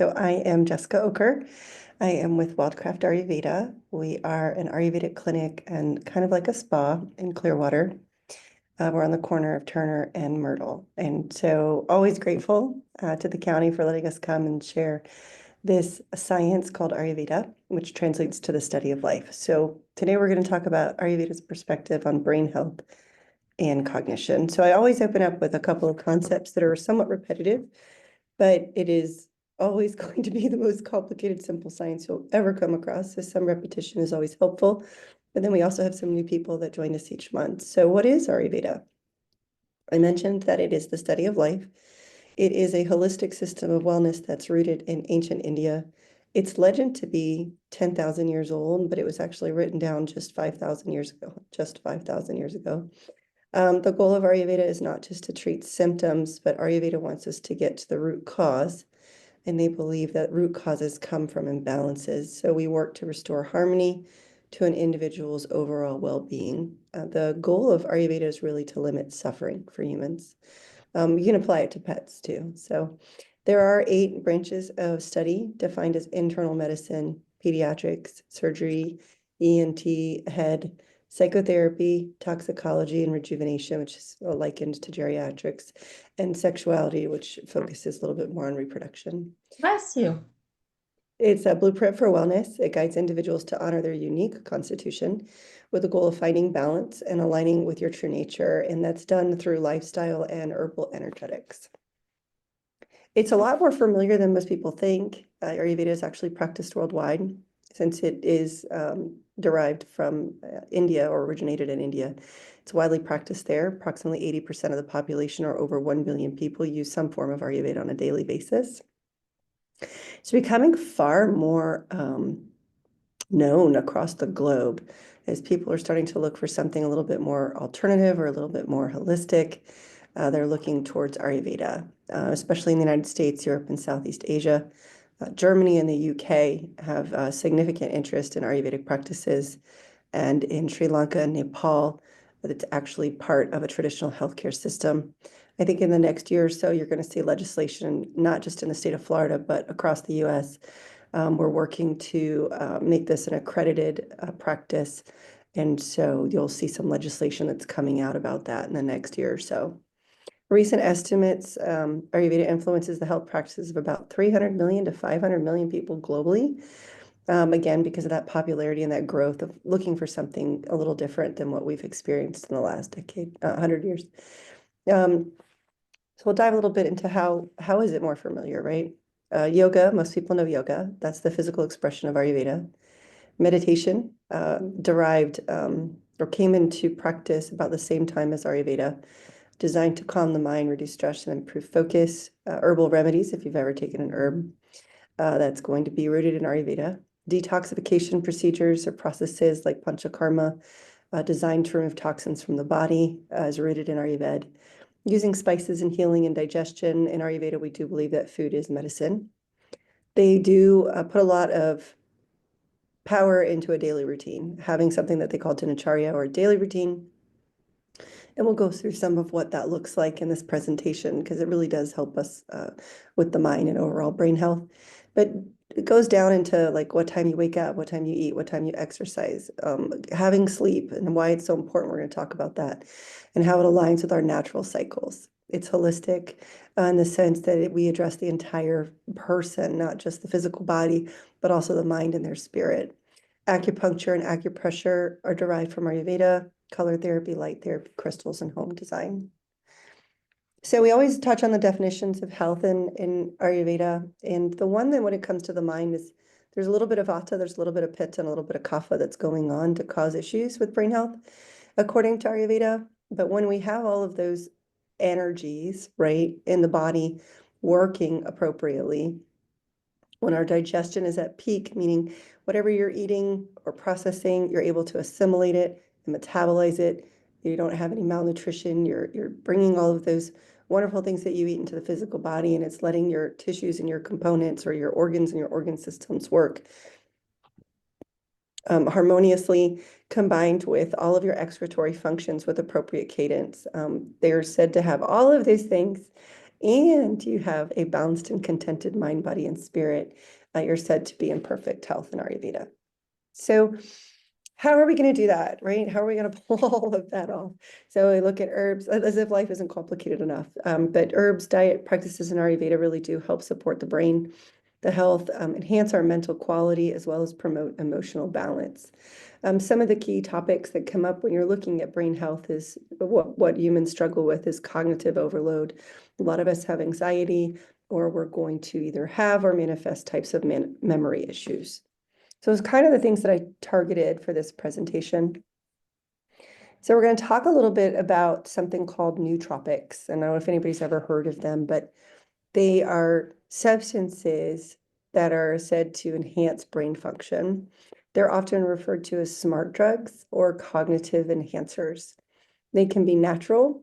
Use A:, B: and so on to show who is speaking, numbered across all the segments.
A: So I am Jessica Oker. I am with Wildcraft Ayurveda. We are an Ayurvedic clinic and kind of like a spa in Clearwater. We're on the corner of Turner and Myrtle. And so always grateful to the county for letting us come and share this science called Ayurveda, which translates to the study of life. So today we're going to talk about Ayurveda's perspective on brain health and cognition. So I always open up with a couple of concepts that are somewhat repetitive, but it is always going to be the most complicated, simple science you'll ever come across. So some repetition is always helpful. But then we also have some new people that join us each month. So what is Ayurveda? I mentioned that it is the study of life. It is a holistic system of wellness that's rooted in ancient India. It's legend to be 10,000 years old, but it was actually written down just 5,000 years ago, just 5,000 years ago. The goal of Ayurveda is not just to treat symptoms, but Ayurveda wants us to get to the root cause. And they believe that root causes come from imbalances. So we work to restore harmony to an individual's overall well-being. The goal of Ayurveda is really to limit suffering for humans. You can apply it to pets too. So there are 8 branches of study defined as internal medicine, pediatrics, surgery, ENT, head, psychotherapy, toxicology, and rejuvenation, which is likened to geriatrics, and sexuality, which focuses a little bit more on reproduction.
B: Bless you.
A: It's a blueprint for wellness. It guides individuals to honor their unique constitution with the goal of finding balance and aligning with your true nature. And that's done through lifestyle and herbal energetics. It's a lot more familiar than most people think. Ayurveda is actually practiced worldwide since it is derived from India or originated in India. It's widely practiced there. Approximately 80% of the population, or over 1 billion people, use some form of Ayurveda on a daily basis. It's becoming far more known across the globe as people are starting to look for something a little bit more alternative or a little bit more holistic. They're looking towards Ayurveda, especially in the United States, Europe, and Southeast Asia. Germany and the UK have significant interest in Ayurvedic practices, and in Sri Lanka and Nepal, it's actually part of a traditional healthcare system. I think in the next year or so, you're going to see legislation, not just in the state of Florida, but across the US. We're working to make this an accredited practice. And so you'll see some legislation that's coming out about that in the next year or so. Recent estimates, Ayurveda influences the health practices of about 300 million to 500 million people globally. Again, because of that popularity and that growth of looking for something a little different than what we've experienced in the last decade, 100 years. So we'll dive a little bit into how is it more familiar, right? Yoga, most people know yoga. That's the physical expression of Ayurveda. Meditation, derived or came into practice about the same time as Ayurveda, designed to calm the mind, reduce stress, and improve focus. Herbal remedies, if you've ever taken an herb, that's going to be rooted in Ayurveda. Detoxification procedures or processes like panchakarma, designed to remove toxins from the body, is rooted in Ayurveda. Using spices in healing and digestion. In Ayurveda, we do believe that food is medicine. They do put a lot of power into a daily routine, having something that they call dinacharya or a daily routine. And we'll go through some of what that looks like in this presentation because it really does help us with the mind and overall brain health. But it goes down into like what time you wake up, what time you eat, what time you exercise, having sleep, and why it's so important. We're going to talk about that and how it aligns with our natural cycles. It's holistic in the sense that we address the entire person, not just the physical body, but also the mind and their spirit. Acupuncture and acupressure are derived from Ayurveda, color therapy, light therapy, crystals, and home design. So we always touch on the definitions of health in Ayurveda. And the one that when it comes to the mind is there's a little bit of Vata, there's a little bit of Pitta, and a little bit of Kapha that's going on to cause issues with brain health, according to Ayurveda. But when we have all of those energies, right, in the body working appropriately, when our digestion is at peak, meaning whatever you're eating or processing, you're able to assimilate it and metabolize it. You don't have any malnutrition. You're bringing all of those wonderful things that you eat into the physical body, and it's letting your tissues and your components or your organs and your organ systems work harmoniously, combined with all of your excretory functions with appropriate cadence. They're said to have all of these things and you have a balanced and contented mind, body, and spirit, you're said to be in perfect health in Ayurveda. So how are we going to do that, right? How are we going to pull all of that off? So we look at herbs as if life isn't complicated enough. But herbs, diet practices in Ayurveda really do help support the brain, the health, enhance our mental quality, as well as promote emotional balance. Some of the key topics that come up when you're looking at brain health is what humans struggle with is cognitive overload. A lot of us have anxiety, or we're going to either have or manifest types of memory issues. So it's kind of the things that I targeted for this presentation. So we're going to talk a little bit about something called nootropics. And I don't know if anybody's ever heard of them, but they are substances that are said to enhance brain function. They're often referred to as smart drugs or cognitive enhancers. They can be natural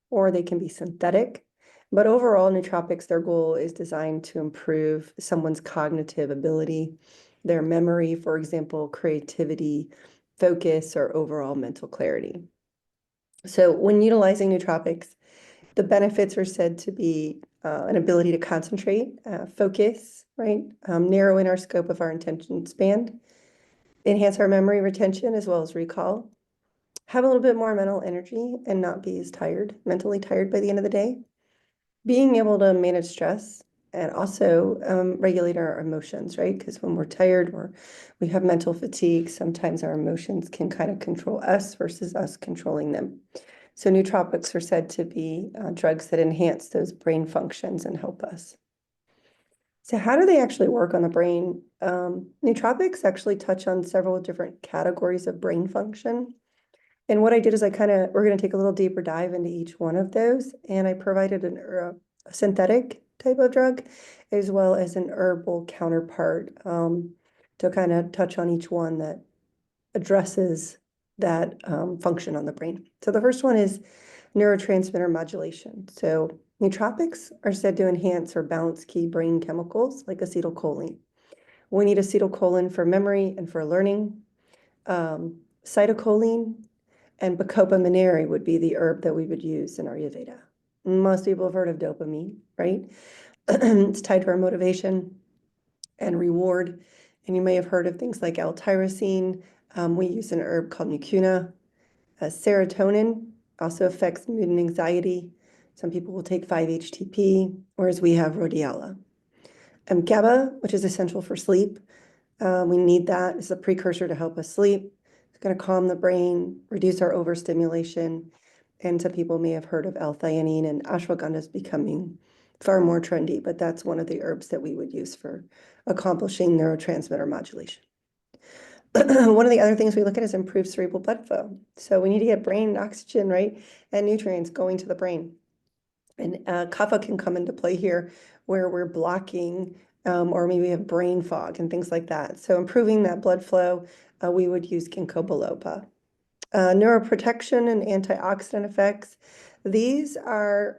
A: or they can be synthetic. But overall, nootropics, their goal is designed to improve someone's cognitive ability, their memory, for example, creativity, focus, or overall mental clarity. So when utilizing nootropics, the benefits are said to be an ability to concentrate, focus, right? Narrow in our scope of our attention span, enhance our memory retention as well as recall, have a little bit more mental energy and not be as tired, mentally tired by the end of the day, being able to manage stress and also regulate our emotions, right? Because when we're tired or we have mental fatigue, sometimes our emotions can kind of control us versus us controlling them. So nootropics are said to be drugs that enhance those brain functions and help us. So how do they actually work on the brain? Nootropics actually touch on several different categories of brain function. And what I did is we're going to take a little deeper dive into each one of those. And I provided a synthetic type of drug as well as an herbal counterpart to kind of touch on each one that addresses that function on the brain. So the first one is neurotransmitter modulation. So nootropics are said to enhance or balance key brain chemicals like acetylcholine. We need acetylcholine for memory and for learning. Cytocholine and Bacopa monnieri would be the herb that we would use in Ayurveda. Most people have heard of dopamine, right? It's tied to our motivation and reward. And you may have heard of things like L-tyrosine. We use an herb called mucuna. Serotonin also affects mood and anxiety. Some people will take 5-HTP, whereas we have rhodiola. GABA, which is essential for sleep. We need that. It's a precursor to help us sleep. It's going to calm the brain, reduce our overstimulation. And some people may have heard of L-theanine, and ashwagandha is becoming far more trendy, but that's one of the herbs that we would use for accomplishing neurotransmitter modulation. One of the other things we look at is improved cerebral blood flow. So we need to get brain oxygen, right, and nutrients going to the brain. And kapha can come into play here where we're blocking or maybe we have brain fog and things like that. So improving that blood flow, we would use ginkgo biloba. Neuroprotection and antioxidant effects. These are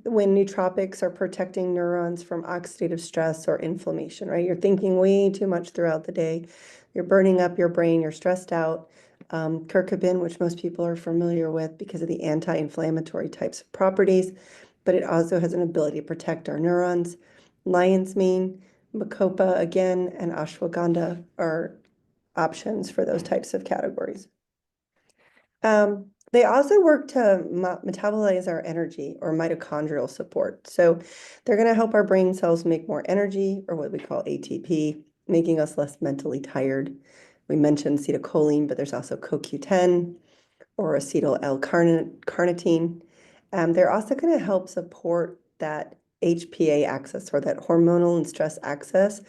A: when nootropics are protecting neurons from oxidative stress or inflammation, right? You're thinking way too much throughout the day. You're burning up your brain. You're stressed out. Curcumin, which most people are familiar with because of the anti-inflammatory types of properties, but it also has an ability to protect our neurons. Lion's mane, Bacopa again, and ashwagandha are options for those types of categories. They also work to metabolize our energy or mitochondrial support. So they're going to help our brain cells make more energy, or what we call ATP, making us less mentally tired. We mentioned acetylcholine, but there's also CoQ10 or acetyl L-carnitine. They're also going to help support that HPA axis or that hormonal and stress axis.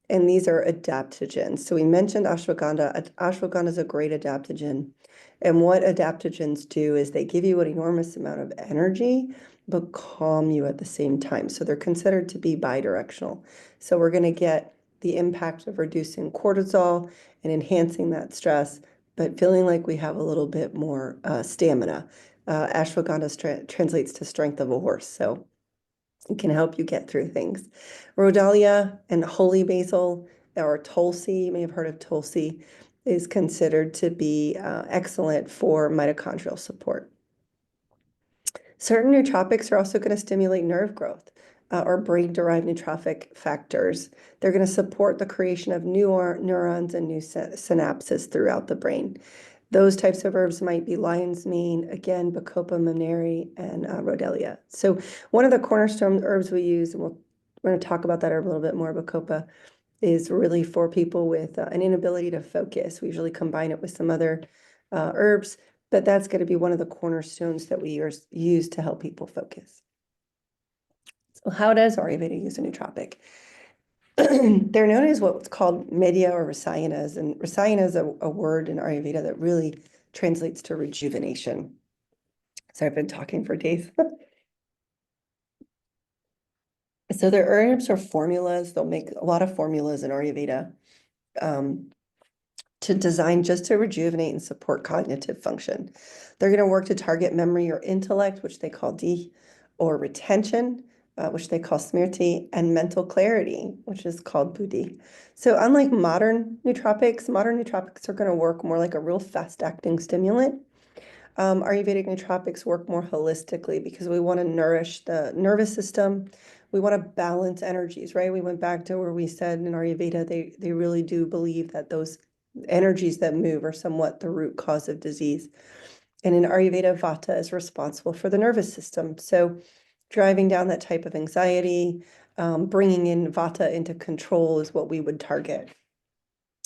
A: And these are adaptogens. So we mentioned ashwagandha. Ashwagandha is a great adaptogen. And what adaptogens do is they give you an enormous amount of energy, but calm you at the same time. So they're considered to be bidirectional. So we're going to get the impact of reducing cortisol and enhancing that stress, but feeling like we have a little bit more stamina. Ashwagandha translates to strength of a horse. So it can help you get through things. Rhodiola and holy basil or Tulsi, you may have heard of Tulsi, is considered to be excellent for mitochondrial support. Certain nootropics are also going to stimulate nerve growth or brain-derived neurotrophic factors. They're going to support the creation of new neurons and new synapses throughout the brain. Those types of herbs might be lion's mane, again, Bacopa monnieri, and Rhodelia. So one of the cornerstone herbs we use, and we're going to talk about that herb a little bit more, Bacopa, is really for people with an inability to focus. We usually combine it with some other herbs, but that's going to be one of the cornerstones that we use to help people focus. So how does Ayurveda use a nootropic? They're known as what's called medya or rasayanas, and rasayana is a word in Ayurveda that really translates to rejuvenation. So I've been talking for days. So their herbs are formulas. They'll make a lot of formulas in Ayurveda to design just to rejuvenate and support cognitive function. They're going to work to target memory or intellect, which they call di, or retention, which they call smriti, and mental clarity, which is called buddhi. So unlike modern nootropics are going to work more like a real fast-acting stimulant. Ayurvedic nootropics work more holistically because we want to nourish the nervous system. We want to balance energies, right? We went back to where we said in Ayurveda, they really do believe that those energies that move are somewhat the root cause of disease. And in Ayurveda, Vata is responsible for the nervous system. So driving down that type of anxiety, bringing in Vata into control is what we would target.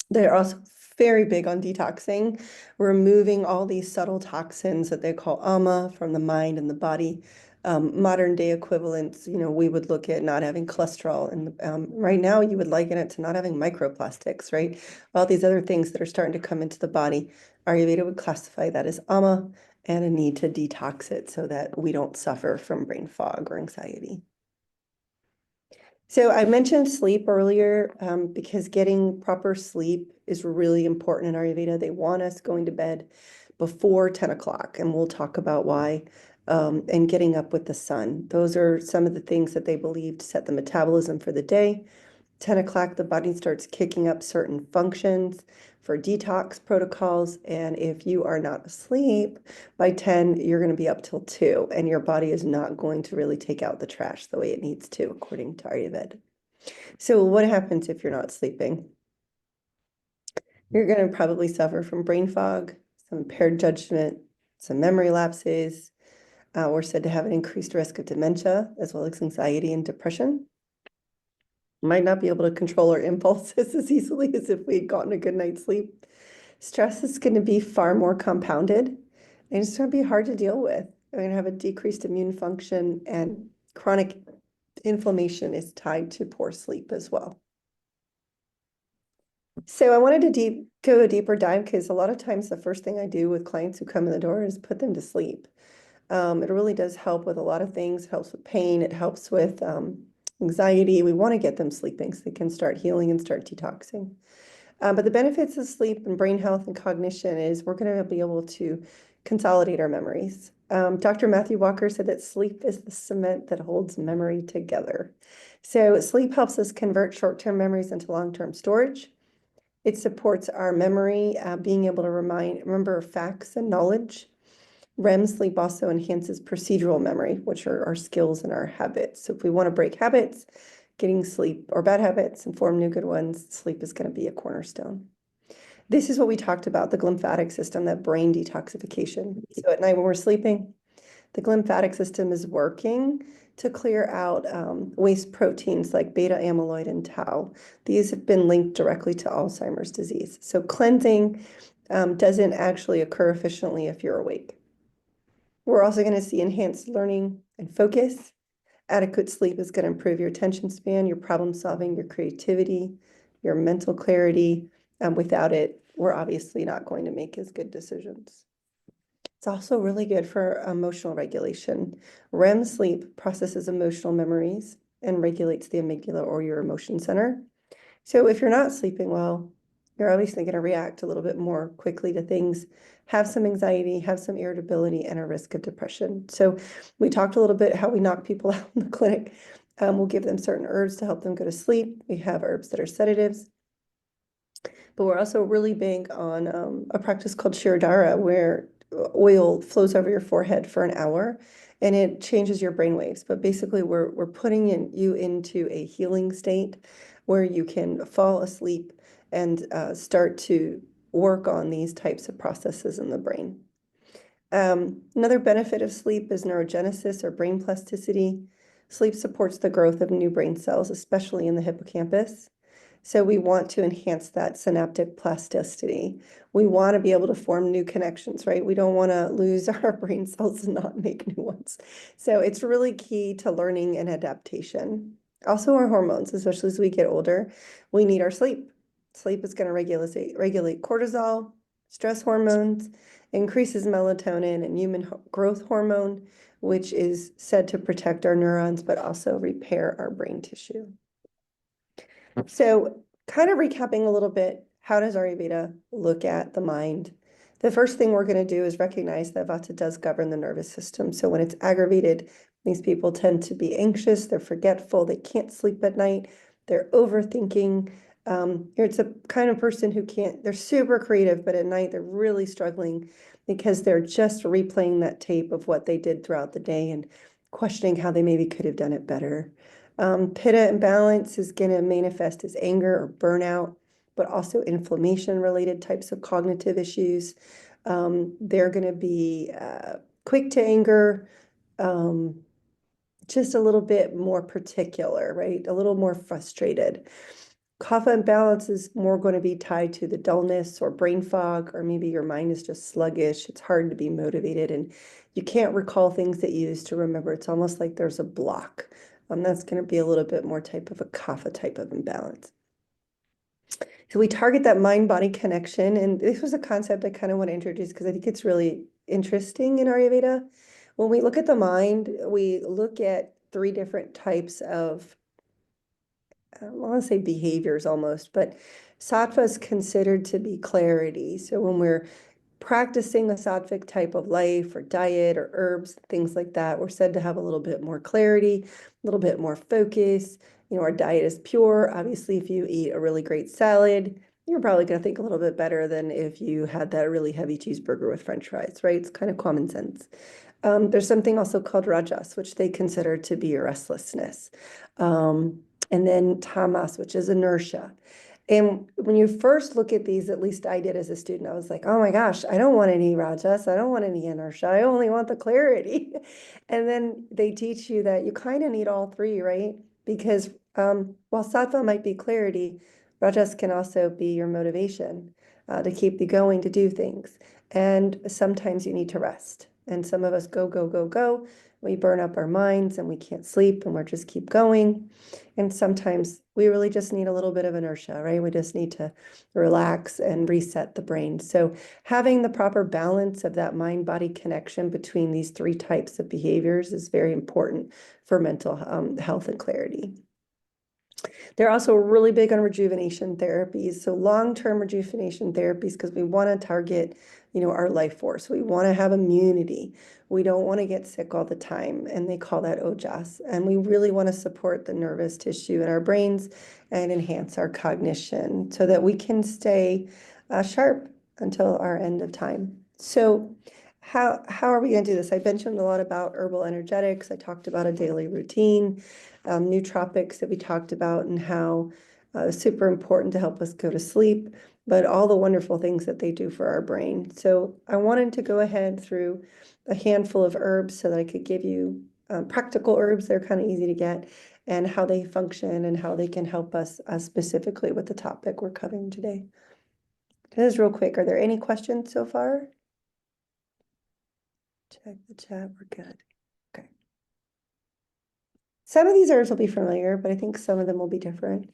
A: They're also very big on detoxing, removing all these subtle toxins that they call ama from the mind and the body. Modern day equivalents, we would look at not having cholesterol, and right now you would liken it to not having microplastics, right? All these other things that are starting to come into the body. Ayurveda would classify that as ama and a need to detox it so that we don't suffer from brain fog or anxiety. So I mentioned sleep earlier because getting proper sleep is really important in Ayurveda. They want us going to bed before 10 o'clock, and we'll talk about why, and getting up with the sun. Those are some of the things that they believe to set the metabolism for the day. 10 o'clock, the body starts kicking up certain functions for detox protocols. And if you are not asleep by 10, you're going to be up till 2, and your body is not going to really take out the trash the way it needs to, according to Ayurveda. So what happens if you're not sleeping? You're going to probably suffer from brain fog, some impaired judgment, some memory lapses. We're said to have an increased risk of dementia, as well as anxiety and depression. Might not be able to control our impulses as easily as if we had gotten a good night's sleep. Stress is going to be far more compounded, and it's going to be hard to deal with. We're going to have a decreased immune function, and chronic inflammation is tied to poor sleep as well. So I wanted to go a deeper dive because a lot of times the first thing I do with clients who come in the door is put them to sleep. It really does help with a lot of things. It helps with pain. It helps with anxiety. We want to get them sleeping so they can start healing and start detoxing. But the benefits of sleep and brain health and cognition is we're going to be able to consolidate our memories. Dr. Matthew Walker said that sleep is the cement that holds memory together. So sleep helps us convert short-term memories into long-term storage. It supports our memory, being able to remember facts and knowledge. REM sleep also enhances procedural memory, which are our skills and our habits. So if we want to break habits, getting sleep or bad habits and form new good ones, sleep is going to be a cornerstone. This is what we talked about, the glymphatic system, that brain detoxification. So at night when we're sleeping, the glymphatic system is working to clear out waste proteins like beta amyloid and tau. These have been linked directly to Alzheimer's disease. So cleansing doesn't actually occur efficiently if you're awake. We're also going to see enhanced learning and focus. Adequate sleep is going to improve your attention span, your problem solving, your creativity, your mental clarity. Without it, we're obviously not going to make as good decisions. It's also really good for emotional regulation. REM sleep processes emotional memories and regulates the amygdala or your emotion center. So if you're not sleeping well, you're obviously going to react a little bit more quickly to things, have some anxiety, have some irritability, and a risk of depression. So we talked a little bit how we knock people out in the clinic. We'll give them certain herbs to help them go to sleep. We have herbs that are sedatives. But we're also really big on a practice called Shirodhara, where oil flows over your forehead for an hour, and it changes your brain waves. But basically, we're putting you into a healing state where you can fall asleep and start to work on these types of processes in the brain. Another benefit of sleep is neurogenesis or brain plasticity. Sleep supports the growth of new brain cells, especially in the hippocampus. So we want to enhance that synaptic plasticity. We want to be able to form new connections, right? We don't want to lose our brain cells and not make new ones. So it's really key to learning and adaptation. Also, our hormones, especially as we get older, we need our sleep. Sleep is going to regulate cortisol, stress hormones, increases melatonin and human growth hormone, which is said to protect our neurons, but also repair our brain tissue. So kind of recapping a little bit, how does Ayurveda look at the mind? The first thing we're going to do is recognize that Vata does govern the nervous system. So when it's aggravated, these people tend to be anxious, they're forgetful, they can't sleep at night, they're overthinking. It's a kind of person who they're super creative, but at night they're really struggling because they're just replaying that tape of what they did throughout the day and questioning how they maybe could have done it better. Pitta imbalance is going to manifest as anger or burnout, but also inflammation-related types of cognitive issues. They're going to be quick to anger, just a little bit more particular, right? A little more frustrated. Kapha imbalance is more going to be tied to the dullness or brain fog, or maybe your mind is just sluggish. It's hard to be motivated and you can't recall things that you used to remember. It's almost like there's a block. That's going to be a little bit more type of a kapha type of imbalance. So we target that mind-body connection. And this was a concept I kind of want to introduce because I think it's really interesting in Ayurveda. When we look at the mind, we look at three different types of I want to say behaviors almost, but sattva is considered to be clarity. So when we're practicing a sattvic type of life or diet or herbs, things like that, we're said to have a little bit more clarity, a little bit more focus. Our diet is pure. Obviously, if you eat a really great salad, you're probably going to think a little bit better than if you had that really heavy cheeseburger with French fries, right? It's kind of common sense. There's something also called rajas, which they consider to be restlessness. And then tamas, which is inertia. And when you first look at these, at least I did as a student, I was like, oh my gosh, I don't want any rajas. I don't want any inertia. I only want the clarity. And then they teach you that you kind of need all three, right? Because while sattva might be clarity, rajas can also be your motivation to keep you going to do things. And sometimes you need to rest. And some of us go, go, go, go. We burn up our minds and we can't sleep and we're just keep going. And sometimes we really just need a little bit of inertia, right? We just need to relax and reset the brain. So having the proper balance of that mind-body connection between these three types of behaviors is very important for mental health and clarity. They're also really big on rejuvenation therapies. So long-term rejuvenation therapies, because we want to target, our life force. We want to have immunity. We don't want to get sick all the time. And they call that ojas. And we really want to support the nervous tissue in our brains and enhance our cognition so that we can stay sharp until our end of time. So how are we going to do this? I mentioned a lot about herbal energetics. I talked about a daily routine, nootropics that we talked about and how super important to help us go to sleep, but all the wonderful things that they do for our brain. So I wanted to go ahead through a handful of herbs so that I could give you practical herbs. They're kind of easy to get and how they function and how they can help us specifically with the topic we're covering today. This is real quick. Are there any questions so far? Check the chat. We're good. Okay. Some of these herbs will be familiar, but I think some of them will be different.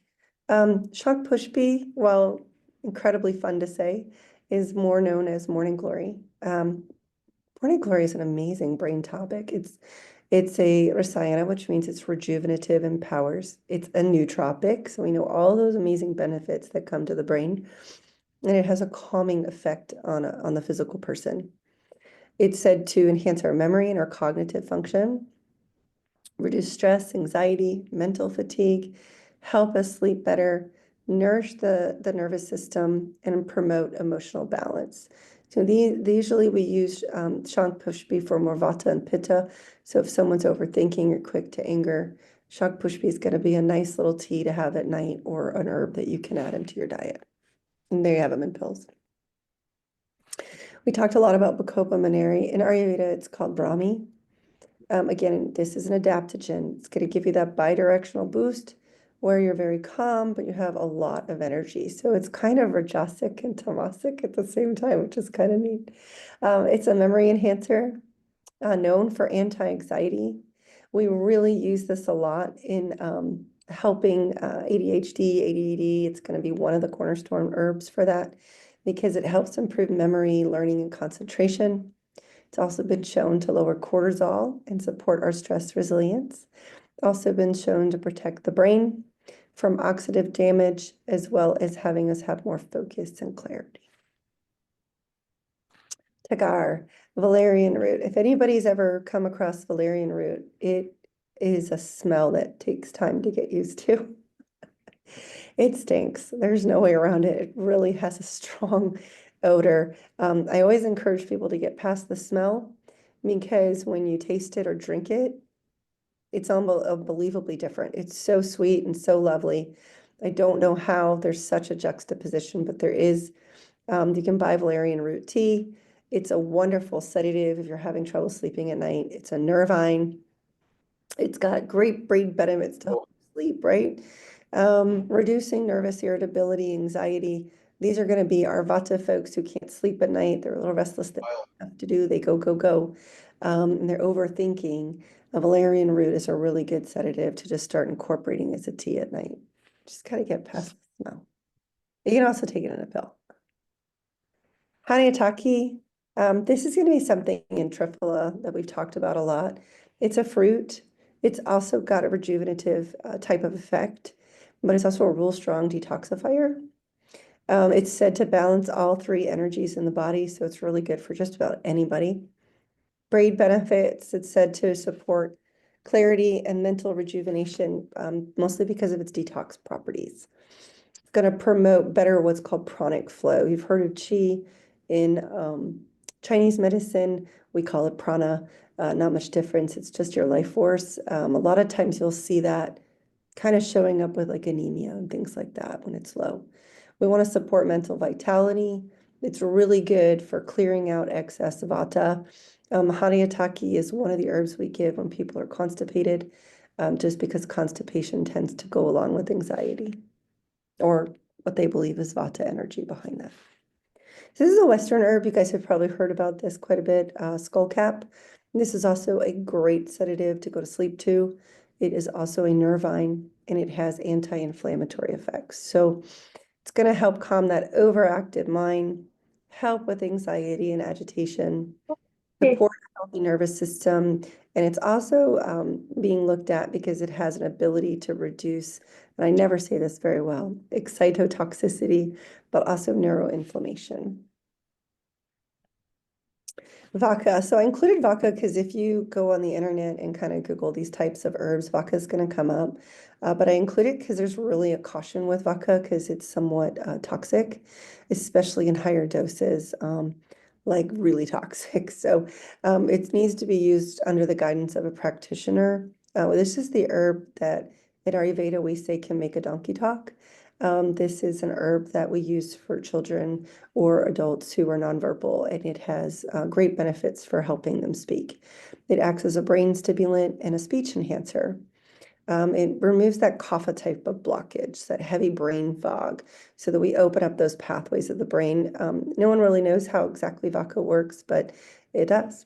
A: Shak Pushpi, while incredibly fun to say, is more known as morning glory. Morning glory is an amazing brain topic. It's a rasayana, which means it's rejuvenative and powers. It's a nootropic, so we know all those amazing benefits that come to the brain, and it has a calming effect on the physical person. It's said to enhance our memory and our cognitive function, reduce stress, anxiety, mental fatigue, help us sleep better, nourish the nervous system, and promote emotional balance. So usually we use Shank Pushpi for more Vata and Pitta. So if someone's overthinking or quick to anger, Shank Pushpi is going to be a nice little tea to have at night or an herb that you can add into your diet. And there you have them in pills. We talked a lot about Bacopa Monnieri. In Ayurveda, it's called Brahmi. Again, this is an adaptogen. It's going to give you that bidirectional boost where you're very calm, but you have a lot of energy. So it's kind of Rajasic and Tamasic at the same time, which is kind of neat. It's a memory enhancer, known for anti-anxiety. We really use this a lot in helping ADHD, ADD. It's going to be one of the cornerstone herbs for that because it helps improve memory, learning, and concentration. It's also been shown to lower cortisol and support our stress resilience. Also been shown to protect the brain from oxidative damage, as well as having us have more focus and clarity. Tagar, valerian root. If anybody's ever come across valerian root, it is a smell that takes time to get used to. It stinks. There's no way around it. It really has a strong odor. I always encourage people to get past the smell because when you taste it or drink it, it's unbelievably different. It's so sweet and so lovely. I don't know how there's such a juxtaposition, but there is. You can buy valerian root tea. It's a wonderful sedative if you're having trouble sleeping at night. It's a nervine. It's got great brain benefits to help sleep, right? Reducing nervous irritability, anxiety. These are going to be our Vata folks who can't sleep at night. They're a little restless. They have to do. They go, go, go. And they're overthinking. A valerian root is a really good sedative to just start incorporating as a tea at night. Just kind of get past the smell. You can also take it in a pill. Hanayataki, this is going to be something in Triphala that we've talked about a lot. It's a fruit. It's also got a rejuvenative type of effect, but it's also a real strong detoxifier. It's said to balance all three energies in the body, so it's really good for just about anybody. Brain benefits, it's said to support clarity and mental rejuvenation, mostly because of its detox properties. It's going to promote better what's called pranic flow. You've heard of qi in Chinese medicine. We call it prana. Not much difference. It's just your life force. A lot of times you'll see that kind of showing up with like anemia and things like that when it's low. We want to support mental vitality. It's really good for clearing out excess vata. Hanayataki is one of the herbs we give when people are constipated, just because constipation tends to go along with anxiety or what they believe is vata energy behind that. So this is a Western herb. You guys have probably heard about this quite a bit, skullcap. This is also a great sedative to go to sleep to. It is also a nervine and it has anti-inflammatory effects. So it's going to help calm that overactive mind, help with anxiety and agitation, support a healthy nervous system. And it's also being looked at because it has an ability to reduce, and I never say this very well, excitotoxicity, but also neuroinflammation. Vaka. So I included vaka because if you go on the internet and kind of Google these types of herbs, vaka is going to come up. But I include it because there's really a caution with vaka because it's somewhat toxic, especially in higher doses, like really toxic. So it needs to be used under the guidance of a practitioner. This is the herb that in Ayurveda we say can make a donkey talk. This is an herb that we use for children or adults who are nonverbal, and it has great benefits for helping them speak. It acts as a brain stimulant and a speech enhancer. It removes that kapha type of blockage, that heavy brain fog, so that we open up those pathways of the brain. No one really knows how exactly vaka works, but it does.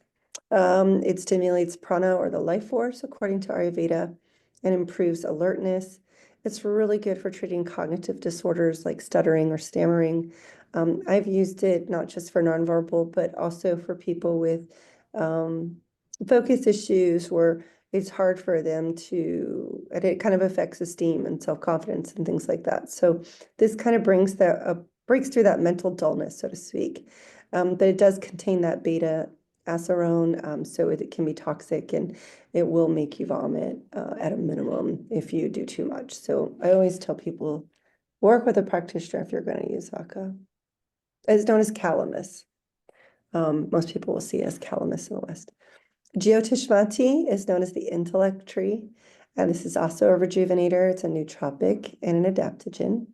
A: It stimulates prana or the life force, according to Ayurveda, and improves alertness. It's really good for treating cognitive disorders like stuttering or stammering. I've used it not just for nonverbal, but also for people with focus issues where it's hard for them to, and it kind of affects esteem and self-confidence and things like that. So this kind of brings that, breaks through that mental dullness, so to speak. But it does contain that beta acerone, so it can be toxic and it will make you vomit at a minimum if you do too much. So I always tell people, work with a practitioner if you're going to use vaka. It's known as calamus. Most people will see it as calamus in the West. Geotishmati is known as the intellect tree, and this is also a rejuvenator. It's a nootropic and an adaptogen.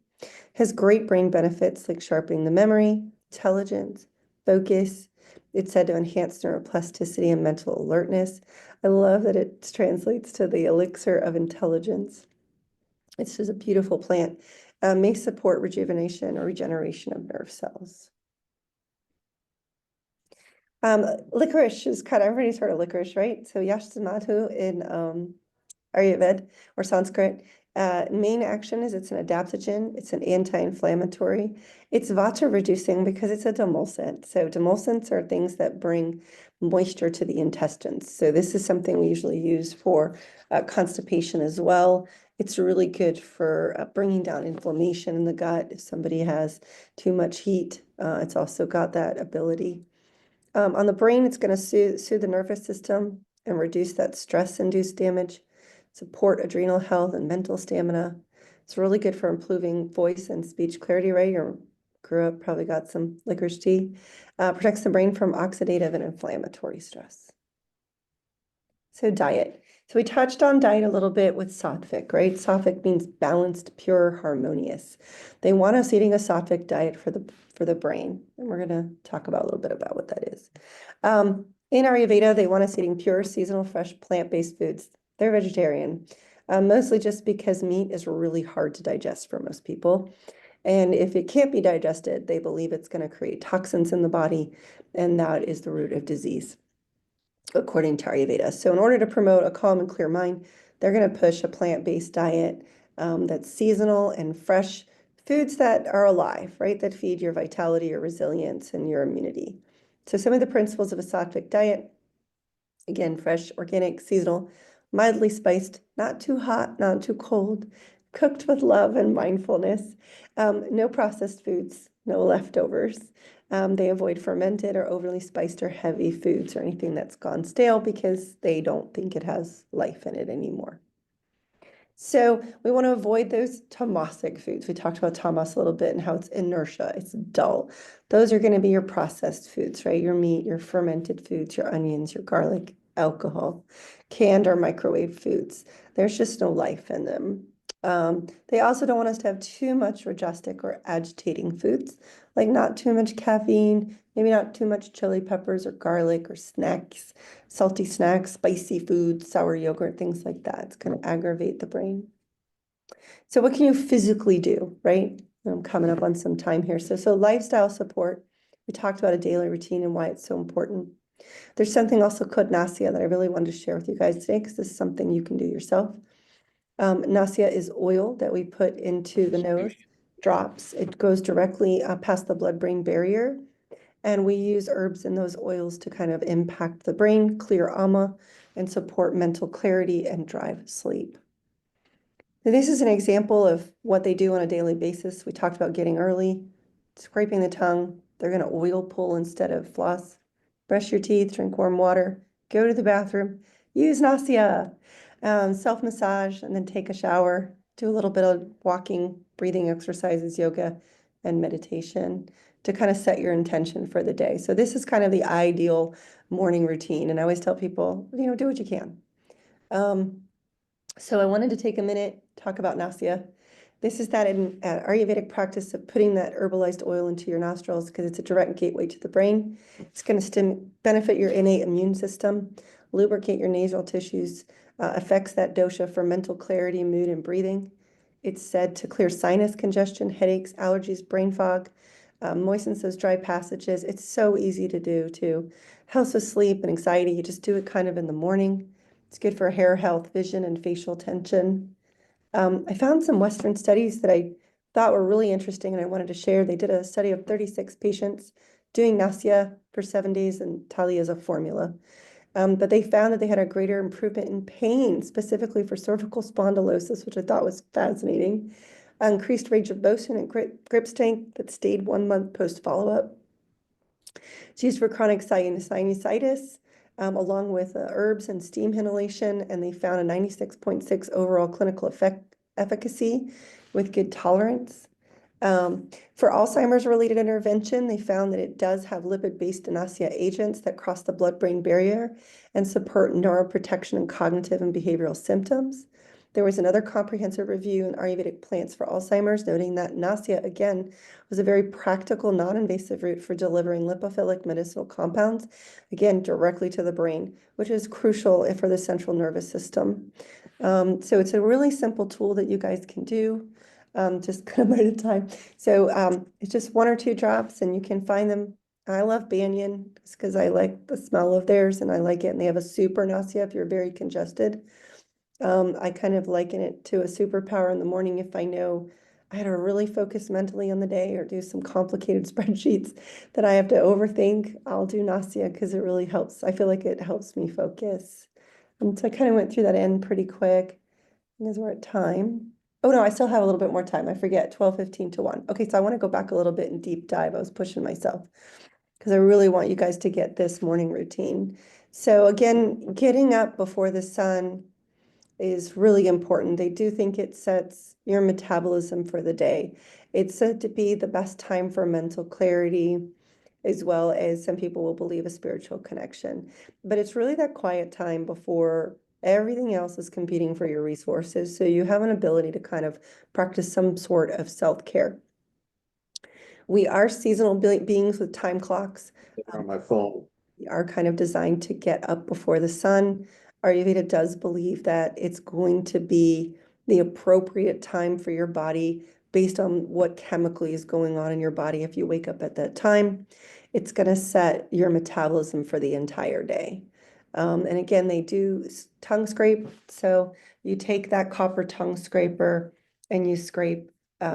A: Has great brain benefits like sharpening the memory, intelligence, focus. It's said to enhance neuroplasticity and mental alertness. I love that it translates to the elixir of intelligence. It's just a beautiful plant. May support rejuvenation or regeneration of nerve cells. Licorice is kind of, everybody's heard of licorice, right? So yashamatu in Ayurveda or Sanskrit. Main action is it's an adaptogen, it's an anti-inflammatory. It's vata reducing because it's a demulcent. So demulcents are things that bring moisture to the intestines. So this is something we usually use for constipation as well. It's really good for bringing down inflammation in the gut. If somebody has too much heat, it's also got that ability. On the brain, it's going to soothe the nervous system and reduce that stress-induced damage, support adrenal health and mental stamina. It's really good for improving voice and speech clarity, right? You grew up, probably got some licorice tea. Protects the brain from oxidative and inflammatory stress. So diet. So we touched on diet a little bit with sattvic, right? Sattvic means balanced, pure, harmonious. They want us eating a sattvic diet for the brain, and we're going to talk about a little bit about what that is. In Ayurveda, they want us eating pure, seasonal, fresh, plant-based foods. They're vegetarian, mostly just because meat is really hard to digest for most people. And if it can't be digested, they believe it's going to create toxins in the body, and that is the root of disease, according to Ayurveda. So in order to promote a calm and clear mind, they're going to push a plant-based diet that's seasonal and fresh, foods that are alive, right? That feed your vitality, your resilience, and your immunity. So some of the principles of a sattvic diet, again, fresh, organic, seasonal, mildly spiced, not too hot, not too cold, cooked with love and mindfulness, no processed foods, no leftovers. They avoid fermented or overly spiced or heavy foods or anything that's gone stale because they don't think it has life in it anymore. So we want to avoid those tamasic foods. We talked about tamas a little bit and how it's inertia, it's dull. Those are going to be your processed foods, right? Your meat, your fermented foods, your onions, your garlic, alcohol, canned or microwave foods. There's just no life in them. They also don't want us to have too much majestic or agitating foods, like not too much caffeine, maybe not too much chili peppers or garlic or snacks, salty snacks, spicy foods, sour yogurt, things like that. It's going to aggravate the brain. So what can you physically do, right? I'm coming up on some time here. So lifestyle support. We talked about a daily routine and why it's so important. There's something also called nasya that I really wanted to share with you guys today because this is something you can do yourself. Nasya is oil that we put into the nose, drops. It goes directly past the blood-brain barrier. And we use herbs in those oils to kind of impact the brain, clear ama, and support mental clarity and drive sleep. And this is an example of what they do on a daily basis. We talked about getting early, scraping the tongue. They're going to oil pull instead of floss. Brush your teeth, drink warm water, go to the bathroom, use nasya, self-massage, and then take a shower. Do a little bit of walking, breathing exercises, yoga, and meditation to kind of set your intention for the day. So this is kind of the ideal morning routine. And I always tell people, do what you can. So I wanted to take a minute, talk about nasya. This is that Ayurvedic practice of putting that herbalized oil into your nostrils because it's a direct gateway to the brain. It's going to benefit your innate immune system, lubricate your nasal tissues, affects that dosha for mental clarity, mood, and breathing. It's said to clear sinus congestion, headaches, allergies, brain fog, moistens those dry passages. It's so easy to do too. Helps with sleep and anxiety. You just do it kind of in the morning. It's good for hair health, vision, and facial tension. I found some Western studies that I thought were really interesting and I wanted to share. They did a study of 36 patients doing nasya for 7 days and Tali as a formula. But they found that they had a greater improvement in pain, specifically for cervical spondylosis, which I thought was fascinating. Increased range of motion and grip strength that stayed 1 month post follow-up. It's used for chronic sinusitis, along with herbs and steam inhalation, and they found a 96.6 overall clinical efficacy with good tolerance. For Alzheimer's related intervention, they found that it does have lipid-based nausea agents that cross the blood-brain barrier and support neuroprotection and cognitive and behavioral symptoms. There was another comprehensive review in Ayurvedic plants for Alzheimer's, noting that nausea, again, was a very practical, non-invasive route for delivering lipophilic medicinal compounds, again, directly to the brain, which is crucial for the central nervous system. So it's a really simple tool that you guys can do, just kind of at a time. So it's just 1 or 2 drops, and you can find them. I love Banyan because I like the smell of theirs, and I like it. And they have a super nausea if you're very congested. I kind of liken it to a superpower in the morning if I know I had to really focus mentally on the day or do some complicated spreadsheets that I have to overthink. I'll do nausea because it really helps. I feel like it helps me focus. So I kind of went through that end pretty quick because we're at time. Oh no, I still have a little bit more time. I forget, 12:15 to 1. Okay, so I want to go back a little bit and deep dive. I was pushing myself because I really want you guys to get this morning routine. So again, getting up before the sun is really important. They do think it sets your metabolism for the day. It's said to be the best time for mental clarity, as well as some people will believe a spiritual connection. But it's really that quiet time before everything else is competing for your resources. So you have an ability to kind of practice some sort of self-care. We are seasonal beings with time clocks.
B: On my phone.
A: We are kind of designed to get up before the sun. Ayurveda does believe that it's going to be the appropriate time for your body based on what chemically is going on in your body. If you wake up at that time, it's going to set your metabolism for the entire day. And again, they do tongue scrape. So you take that copper tongue scraper and you scrape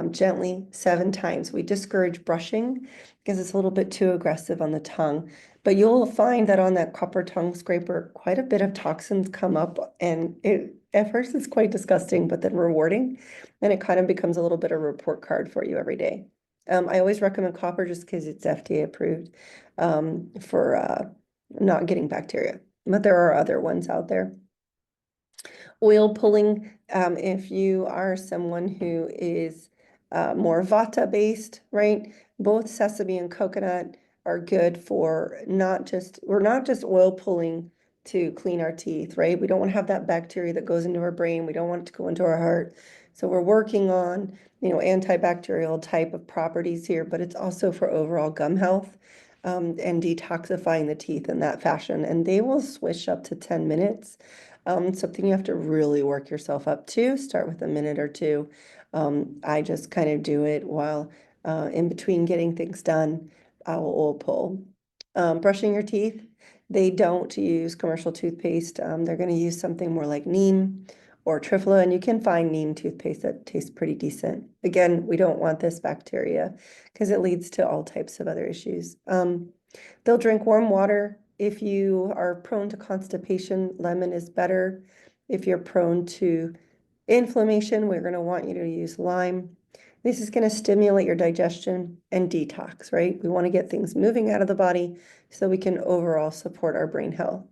A: gently 7 times. We discourage brushing because it's a little bit too aggressive on the tongue. But you'll find that on that copper tongue scraper, quite a bit of toxins come up, and it at first it's quite disgusting, but then rewarding, and it kind of becomes a little bit of a report card for you every day. I always recommend copper just because it's FDA approved for not getting bacteria, but there are other ones out there. Oil pulling, if you are someone who is more vata based, right? Both sesame and coconut are good for we're not just oil pulling to clean our teeth, right? We don't want to have that bacteria that goes into our brain. We don't want it to go into our heart. So we're working on, antibacterial type of properties here, but it's also for overall gum health, and detoxifying the teeth in that fashion. And they will swish up to 10 minutes. Something you have to really work yourself up to. Start with a minute or 2. I just kind of do it while in between getting things done. I will oil pull. Brushing your teeth, they don't use commercial toothpaste. They're going to use something more like neem or triphala, and you can find neem toothpaste that tastes pretty decent. Again, we don't want this bacteria because it leads to all types of other issues. They'll drink warm water. If you are prone to constipation, lemon is better. If you're prone to inflammation, we're going to want you to use lime. This is going to stimulate your digestion and detox, right? We want to get things moving out of the body so we can overall support our brain health.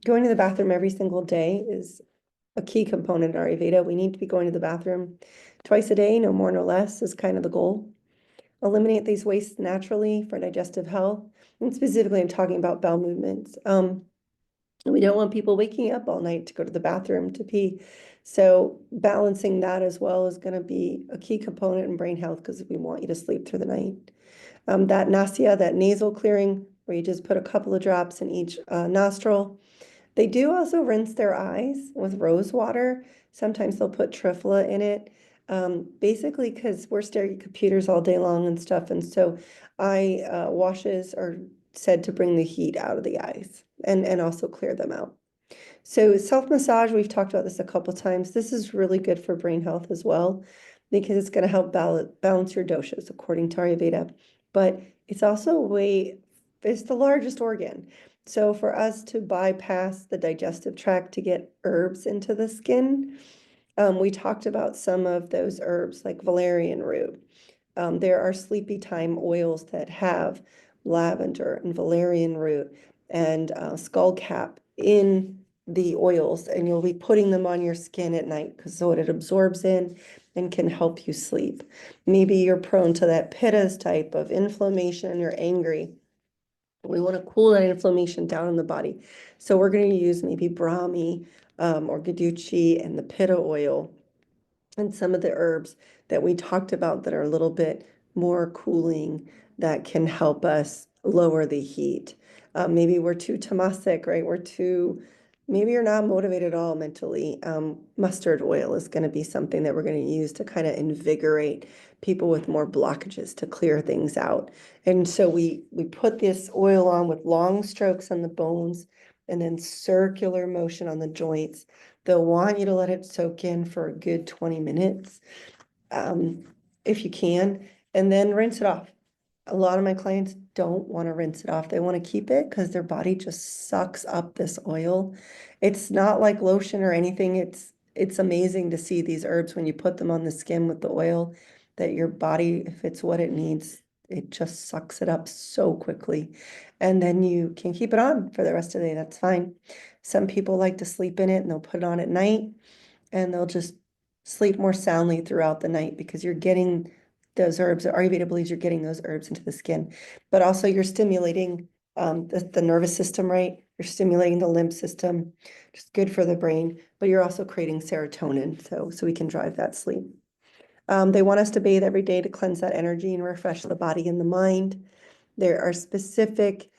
A: Going to the bathroom every single day is a key component in Ayurveda. We need to be going to the bathroom twice a day, no more, no less, is kind of the goal. Eliminate these wastes naturally for digestive health. And specifically, I'm talking about bowel movements. We don't want people waking up all night to go to the bathroom to pee. So balancing that as well is going to be a key component in brain health because we want you to sleep through the night. That nausea, that nasal clearing, where you just put a couple of drops in each nostril. They do also rinse their eyes with rose water. Sometimes they'll put triphala in it. Basically because we're staring at computers all day long and stuff. And so eye washes are said to bring the heat out of the eyes and also clear them out. So self-massage, we've talked about this a couple times. This is really good for brain health as well because it's going to help balance your doshas according to Ayurveda. But it's also it's the largest organ. So for us to bypass the digestive tract to get herbs into the skin, we talked about some of those herbs like valerian root. There are sleepy time oils that have lavender and valerian root and skullcap in the oils, and you'll be putting them on your skin at night because so it absorbs in and can help you sleep. Maybe you're prone to that pittas type of inflammation and you're angry. We want to cool that inflammation down in the body. So we're going to use maybe Brahmi or Guduchi and the pitta oil and some of the herbs that we talked about that are a little bit more cooling that can help us lower the heat. Maybe we're too tamasic, right? Maybe you're not motivated at all mentally. Mustard oil is going to be something that we're going to use to kind of invigorate people with more blockages to clear things out. And so we put this oil on with long strokes on the bones and then circular motion on the joints. They'll want you to let it soak in for a good 20 minutes, um, if you can, and then rinse it off. A lot of my clients don't want to rinse it off. They want to keep it because their body just sucks up this oil. It's not like lotion or anything. It's amazing to see these herbs when you put them on the skin with the oil, that your body, if it's what it needs, it just sucks it up so quickly. And then you can keep it on for the rest of the day. That's fine. Some people like to sleep in it and they'll put it on at night and they'll just sleep more soundly throughout the night because you're getting those herbs. Ayurveda believes you're getting those herbs into the skin, but also you're stimulating the nervous system, right? You're stimulating the lymph system, just good for the brain, but you're also creating serotonin, so we can drive that sleep. They want us to bathe every day to cleanse that energy and refresh the body and the mind. There are specific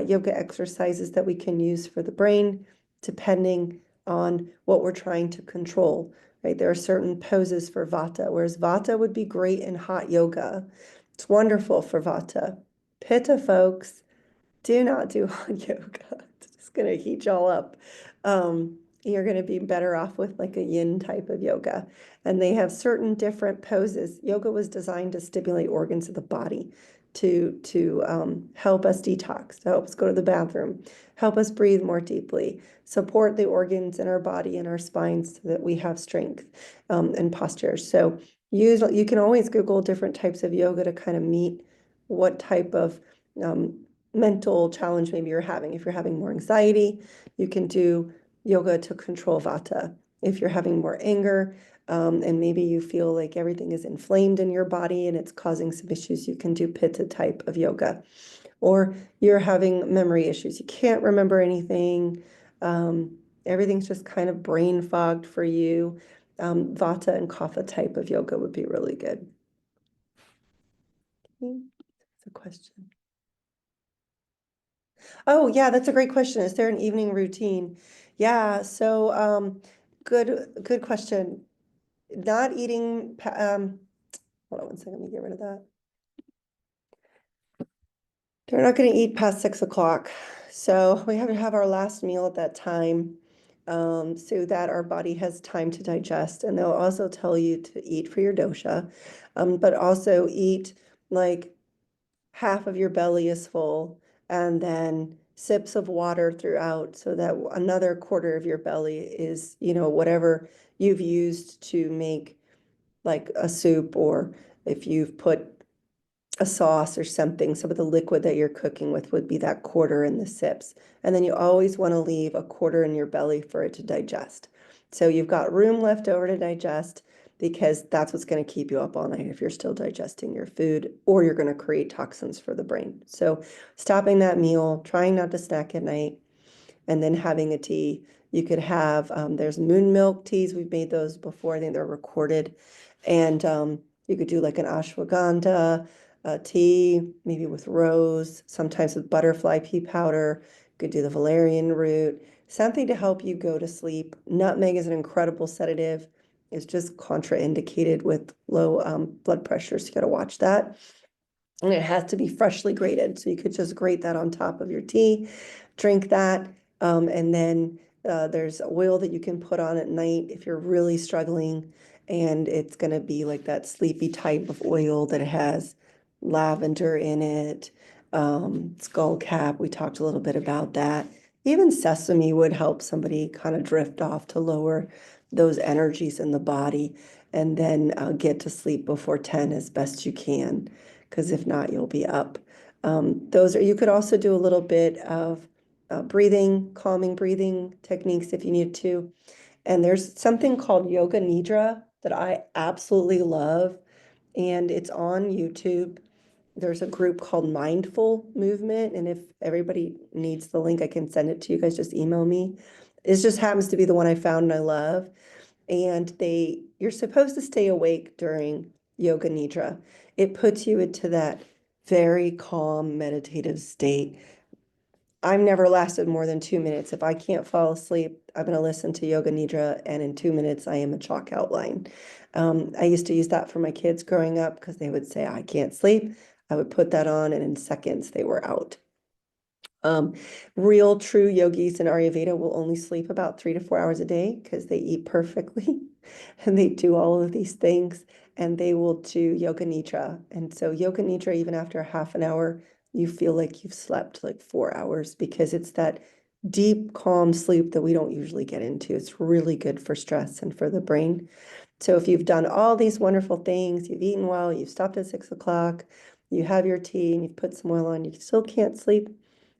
A: yoga exercises that we can use for the brain, depending on what we're trying to control, right? There are certain poses for Vata, whereas Vata would be great in hot yoga. It's wonderful for Vata. Pitta folks, do not do hot yoga. It's just going to heat y'all up. You're going to be better off with like a yin type of yoga. And they have certain different poses. Yoga was designed to stimulate organs of the body to help us detox, to help us go to the bathroom, help us breathe more deeply, support the organs in our body and our spines so that we have strength and posture. So you can always Google different types of yoga to kind of meet what type of mental challenge maybe you're having. If you're having more anxiety, you can do yoga to control Vata. If you're having more anger, and maybe you feel like everything is inflamed in your body and it's causing some issues, you can do Pitta type of yoga. Or you're having memory issues, you can't remember anything, everything's just kind of brain fogged for you. Vata and Kapha type of yoga would be really good. That's a question. Oh, yeah, that's a great question. Is there an evening routine? Yeah, so good question. Not eating, hold on one second, let me get rid of that. They're not going to eat past 6 o'clock. So we have to have our last meal at that time so that our body has time to digest. And they'll also tell you to eat for your dosha, but also eat like half of your belly is full and then sips of water throughout so that another quarter of your belly is, whatever you've used to make like a soup, or if you've put a sauce or something, some of the liquid that you're cooking with would be that quarter in the sips. And then you always want to leave a quarter in your belly for it to digest. So you've got room left over to digest because that's what's going to keep you up all night if you're still digesting your food, or you're going to create toxins for the brain. So stopping that meal, trying not to snack at night, and then having a tea. You could have, there's moon milk teas. We've made those before. I think they're recorded. And you could do like an ashwagandha tea, maybe with rose, sometimes with butterfly pea powder. You could do the valerian root, something to help you go to sleep. Nutmeg is an incredible sedative. It's just contraindicated with low blood pressure, so you got to watch that. And it has to be freshly grated. So you could just grate that on top of your tea, drink that. And then there's oil that you can put on at night if you're really struggling. And it's going to be like that sleepy type of oil that has lavender in it, skullcap. We talked a little bit about that. Even sesame would help somebody kind of drift off to lower those energies in the body, and then get to sleep before 10 as best you can, because if not, you'll be up. You could also do a little bit of calming breathing techniques if you need to. And there's something called yoga nidra that I absolutely love, and it's on YouTube. There's a group called Mindful Movement, and if everybody needs the link, I can send it to you guys. Just email me. It just happens to be the one I found and I love. And you're supposed to stay awake during yoga nidra. It puts you into that very calm meditative state. I've never lasted more than 2 minutes. If I can't fall asleep, I'm going to listen to yoga nidra, and in 2 minutes, I am a chalk outline. I used to use that for my kids growing up because they would say, I can't sleep. I would put that on, and in seconds, they were out. Um, Real true yogis in Ayurveda will only sleep about 3 to 4 hours a day because they eat perfectly and they do all of these things, and they will do yoga nidra. And so yoga nidra, even after a half an hour, you feel like you've slept like 4 hours because it's that deep, calm sleep that we don't usually get into. It's really good for stress and for the brain. So if you've done all these wonderful things, you've eaten well, you've stopped at 6 o'clock, you have your tea and you've put some oil on, you still can't sleep,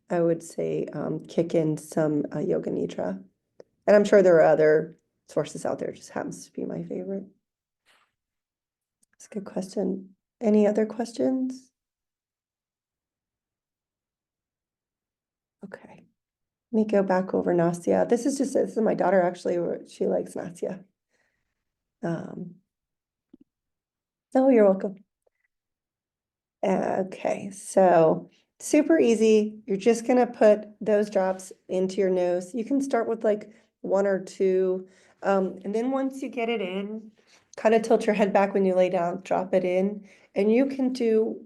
A: I would say kick in some yoga nidra. And I'm sure there are other sources out there. It just happens to be my favorite. That's a good question. Any other questions? Okay. Let me go back over Nasya. This is my daughter actually. She likes Nasya. Oh, you're welcome. Okay, so super easy. You're just gonna put those drops into your nose. You can start with like one or two. And then once you get it in, kind of tilt your head back when you lay down, drop it in. And you can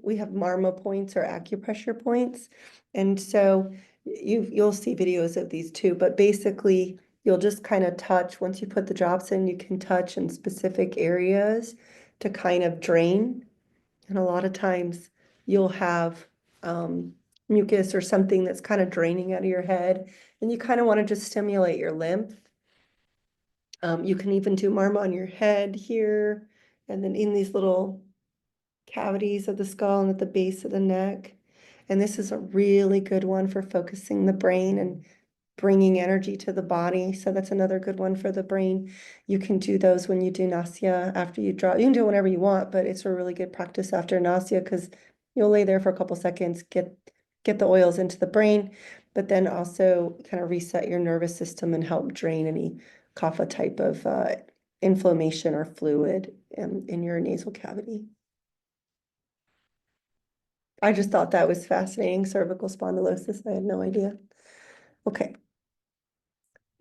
A: we have marma points or acupressure points. And so you'll see videos of these too, but basically you'll just kind of touch, once you put the drops in, you can touch in specific areas to kind of drain. And a lot of times you'll have mucus or something that's kind of draining out of your head, and you kind of want to just stimulate your lymph. You can even do marma on your head here, and then in these little cavities of the skull and at the base of the neck. And this is a really good one for focusing the brain and bringing energy to the body. So that's another good one for the brain. You can do those when you do Nasya after you draw. You can do it whenever you want, but it's a really good practice after Nasya because you'll lay there for a couple seconds, get the oils into the brain, but then also kind of reset your nervous system and help drain any kapha type of inflammation or fluid in your nasal cavity. I just thought that was fascinating. Cervical spondylosis. I had no idea. Okay.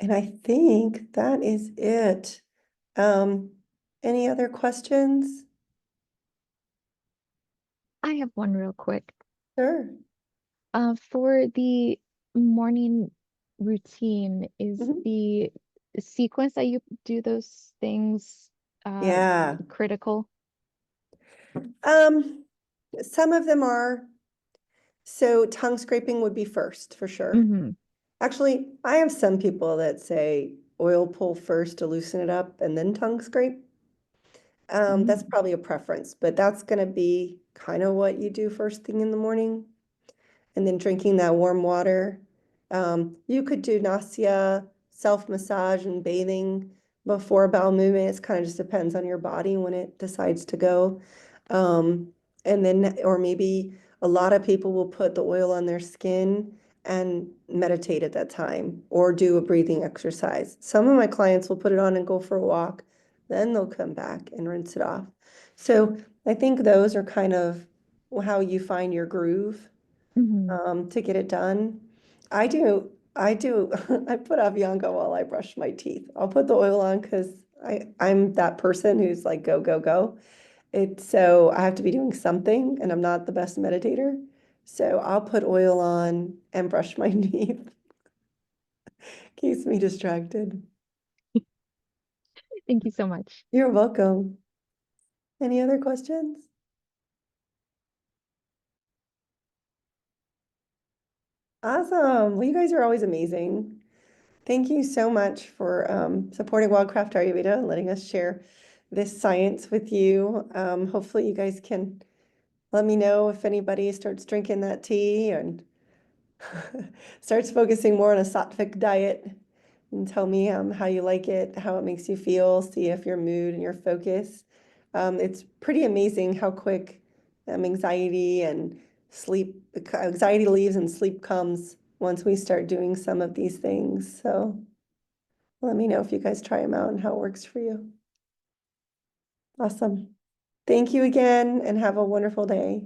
A: And I think that is it. Um, any other questions?
B: I have one real quick.
A: Sure.
B: For the morning routine, is
A: Mhm.
B: the sequence that you do those things uh
A: Yeah.
B: critical?
A: Um, some of them are. So tongue scraping would be first for sure.
B: Mm-hmm.
A: Actually, I have some people that say oil pull first to loosen it up and then tongue scrape. That's
B: Mm.
A: probably a preference, but that's going to be kind of what you do first thing in the morning. And then drinking that warm water. You could do Nasya, self-massage and bathing before bowel movement. It kind of just depends on your body when it decides to go. Um, and then, or maybe a lot of people will put the oil on their skin and meditate at that time or do a breathing exercise. Some of my clients will put it on and go for a walk, then they'll come back and rinse it off. So I think those are kind of how you find your groove
B: Mm-hmm.
A: to get it done. I do, I put Avianga while I brush my teeth. I'll put the oil on because I'm that person who's like, go, go, go. So I have to be doing something and I'm not the best meditator. So I'll put oil on and brush my teeth. Keeps me distracted.
B: Thank you so much.
A: You're welcome. Any other questions? Awesome. Well, you guys are always amazing. Thank you so much for supporting Wildcraft Ayurveda and letting us share this science with you. Hopefully you guys can let me know if anybody starts drinking that tea and starts focusing more on a sattvic diet. and tell me how you like it, how it makes you feel, see if your mood and your focus. It's pretty amazing how quick anxiety and sleep, anxiety leaves and sleep comes once we start doing some of these things. So let me know if you guys try them out and how it works for you. Awesome. Thank you again and have a wonderful day.